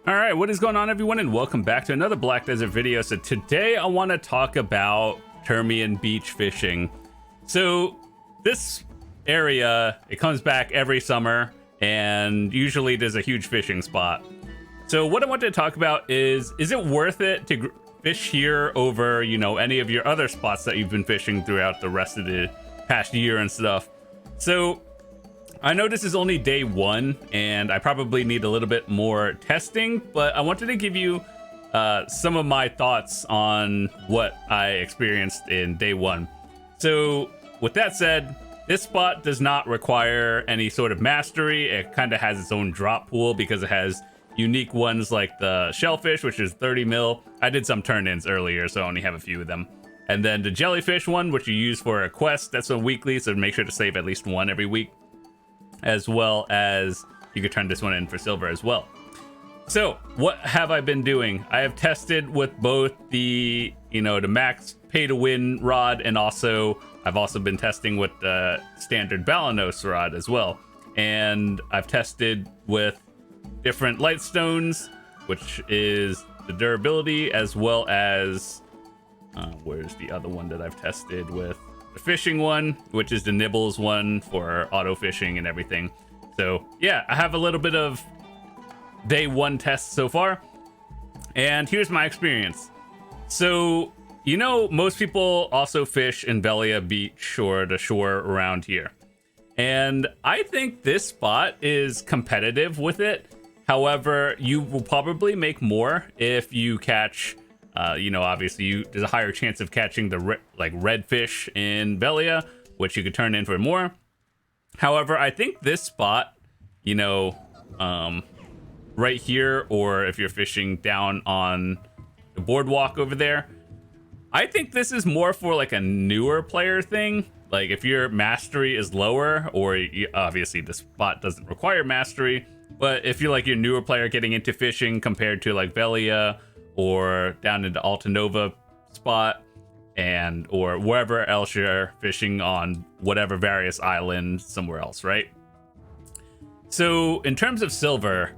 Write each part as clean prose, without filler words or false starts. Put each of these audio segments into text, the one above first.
All right, what is going on, everyone, and welcome back to another Black Desert video. So today I want to talk about Terrmian Beach fishing. So this area, it comes back every summer, and usually there's a huge fishing spot. So what I want to talk about is it worth it to fish here over, you know, any of your other spots that you've been fishing throughout the rest of the past year and stuff? So I know this is only day one, and I probably need a little bit more testing, but I wanted to give you some of my thoughts on what I experienced in day one. So with that said, this spot does not require any sort of mastery. It kind of has its own drop pool because it has unique ones like the shellfish, which is 30 mil. I did some turn-ins earlier, so I only have a few of them. And then the jellyfish one, which you use for a quest, that's a weekly, so make sure to save at least one every week. As well as you could turn this one in for silver as well. So what have I been doing? I have tested with both the, the max pay to win rod, and also I've also been testing with the standard Balanos rod as well. And I've tested with different light stones, which is the durability, as well as where's the other one that I've tested with? The fishing one, which is the nibbles one for auto fishing and everything. So yeah, I have a little bit of day one tests so far, and here's my experience. So most people also fish in Velia Beach or the shore around here, and I think this spot is competitive with it. However, you will probably make more if you catch obviously there's a higher chance of catching the redfish in Velia, which you could turn in for more. However, I think this spot, right here, or if you're fishing down on the boardwalk over there, I think this is more for like a newer player thing. Like if your mastery is lower, or obviously the spot doesn't require mastery, but if you're like your newer player getting into fishing compared to like Velia, or down into Alta Nova spot, or wherever else you're fishing on whatever various island somewhere else, right? So in terms of silver,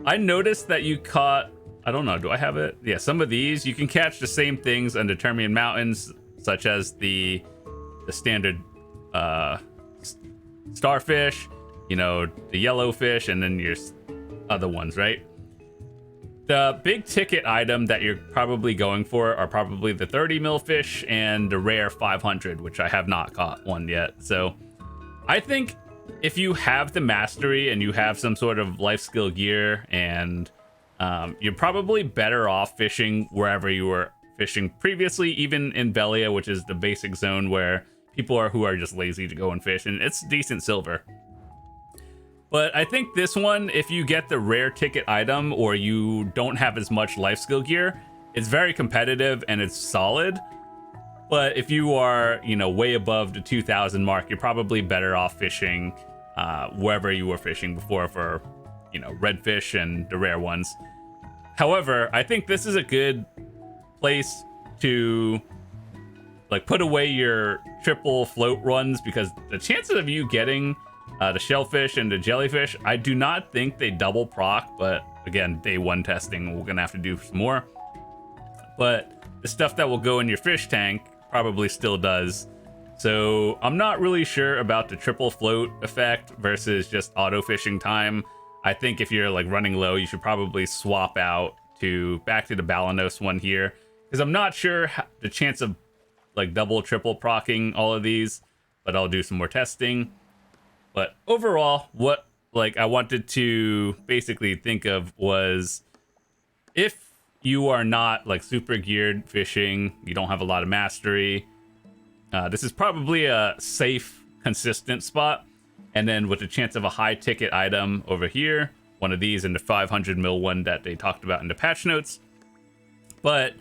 I noticed that you caught, I don't know, do I have it? Yeah, some of these you can catch the same things on the Terrmian Mountains, such as the standard starfish, the yellowfish, and then your other ones, right? The big ticket item that you're probably going for are probably the 30 mil fish and the rare 500, which I have not caught one yet. So I think if you have the mastery and you have some sort of life skill gear, and you're probably better off fishing wherever you were fishing previously, even in Velia, which is the basic zone where people who are just lazy to go and fish, and it's decent silver. But I think this one, if you get the rare ticket item or you don't have as much life skill gear, it's very competitive and it's solid. But if you are, way above the 2,000 mark, you're probably better off fishing wherever you were fishing before for, redfish and the rare ones. However, I think this is a good place to put away your triple float runs, because the chances of you getting the shellfish and the jellyfish, I do not think they double proc, but again, day one testing, we're gonna have to do some more. But the stuff that will go in your fish tank probably still does. So I'm not really sure about the triple float effect versus just auto fishing time. I think if you're running low, you should probably swap out back to the Balanos one here, because I'm not sure the chance of double, triple procking all of these, but I'll do some more testing. But overall, what I wanted to basically think of was, if you are not super geared fishing, you don't have a lot of mastery, this is probably a safe, consistent spot. And then with the chance of a high ticket item over here, one of these, and the 500 mil one that they talked about in the patch notes. But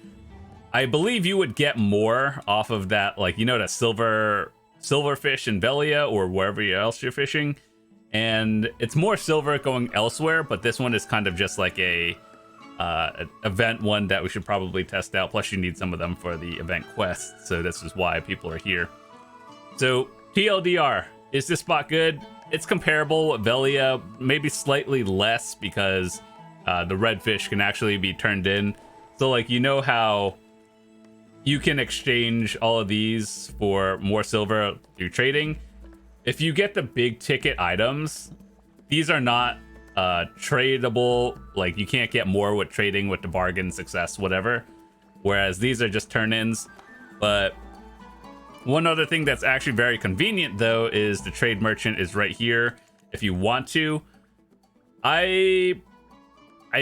I believe you would get more off of that, that silverfish in Velia or wherever else you're fishing, and it's more silver going elsewhere, but this one is kind of just like a event one that we should probably test out. Plus you need some of them for the event quests, so this is why people are here. So TLDR, is this spot good? It's comparable with Velia, maybe slightly less, because the redfish can actually be turned in. So like, you know how you can exchange all of these for more silver through trading? If you get the big ticket items, these are not tradable. Like, you can't get more with trading with the bargain, success, whatever. Whereas these are just turn-ins. But one other thing that's actually very convenient, though, is the trade merchant is right here if you want to. I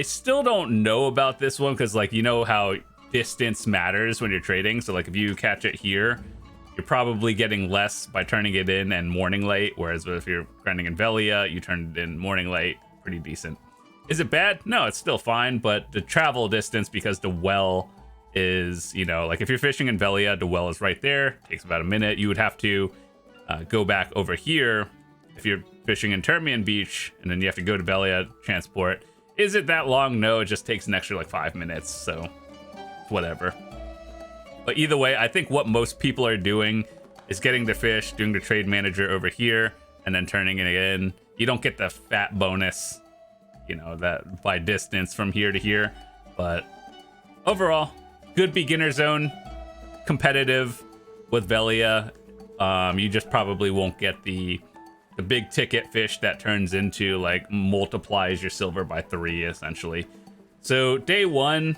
still don't know about this one because, like, you know how distance matters when you're trading. So, like, if you catch it here, you're probably getting less by turning it in and morning late. Whereas if you're grinding in Velia, you turn it in morning late, pretty decent. Is it bad? No, it's still fine. But the travel distance, because the well is, you know, like if you're fishing in Velia, the well is right there. Takes about a minute. You would have to go back over here if you're fishing in Terrmian Beach, and then you have to go to Velia, transport. Is it that long? No, it just takes an extra like 5 minutes. So whatever. But either way, I think what most people are doing is getting the fish, doing the trade manager over here, and then turning it in. You don't get the fat bonus, you know, that by distance from here to here. But overall, good beginner zone, competitive with Velia. You just probably won't get the big ticket fish that turns into, like, multiplies your silver by 3, essentially. So day 1,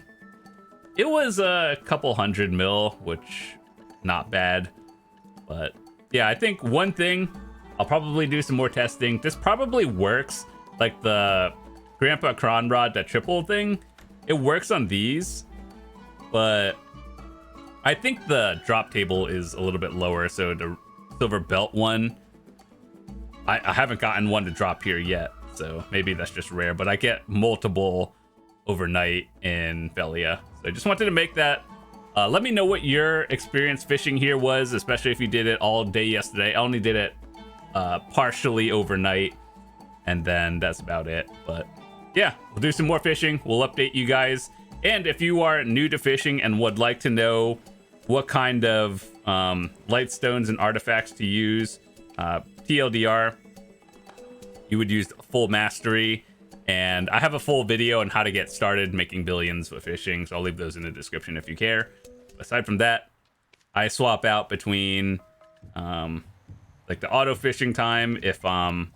it was a couple 100 mil, which not bad. But yeah, I think one thing, I'll probably do some more testing. This probably works, like the Grandpa Cronrod, that triple thing. It works on these, but I think the drop table is a little bit lower. So the silver belt one, I haven't gotten one to drop here yet, so maybe that's just rare, but I get multiple overnight in Velia. So I just wanted to make that. Let me know what your experience fishing here was, especially if you did it all day yesterday. I only did it partially overnight, and then that's about it. But yeah, we'll do some more fishing. We'll update you guys. And if you are new to fishing and would like to know what kind of light stones and artifacts to use, TLDR, you would use full mastery, and I have a full video on how to get started making billions with fishing, so I'll leave those in the description if you care. Aside from that, I swap out between like the auto fishing time if I'm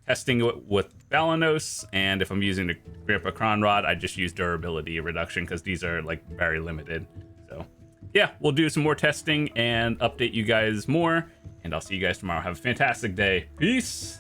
testing with Balanos, and if I'm using the Grandpa Cronrod, I just use durability reduction because these are like very limited. So yeah, we'll do some more testing and update you guys more, and I'll see you guys tomorrow. Have a fantastic day. Peace.